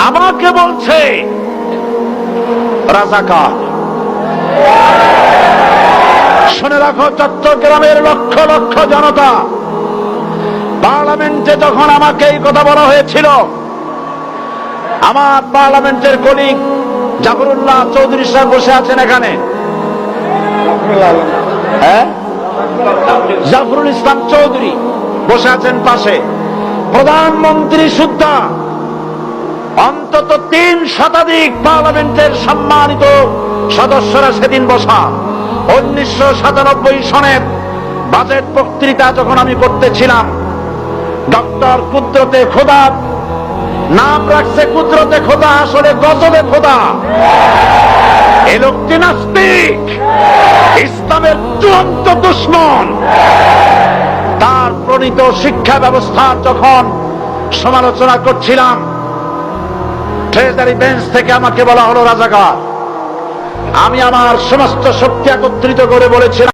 আমাকে বলছে রাজাকার। শুনে রাখো, চট্টগ্রামের লক্ষ লক্ষ জনতা, পার্লামেন্টে যখন আমাকে এই কথা বলা হয়েছিল, আমার পার্লামেন্টের কলিগ জাফরুল্লাহ চৌধুরী সাহেব বসে আছেন এখানে, হ্যাঁ, জাফরুল ইসলাম চৌধুরী বসে আছেন পাশে, প্রধানমন্ত্রী সুদ্ধা, অন্তত 3 শতাধিক পার্লামেন্টের সম্মানিত সদস্যরা সেদিন বসা। 1997 সনের বাজেট বক্তৃতা যখন আমি করতেছিলাম, ডক্টর কুদরতে খোদা, নাম রাখছে কুদরতে খোদা, আসলে গজবে খোদা। এ লোকটি নাস্তিক, ইসলামের চূড়ান্ত দুশমন। তার প্রণীত শিক্ষা ব্যবস্থার যখন সমালোচনা করছিলাম, ট্রেজারি বেঞ্চ থেকে আমাকে বলা হলো রাজাকার। আমি আমার সমস্ত শক্তি একত্রিত করে বলেছিলাম,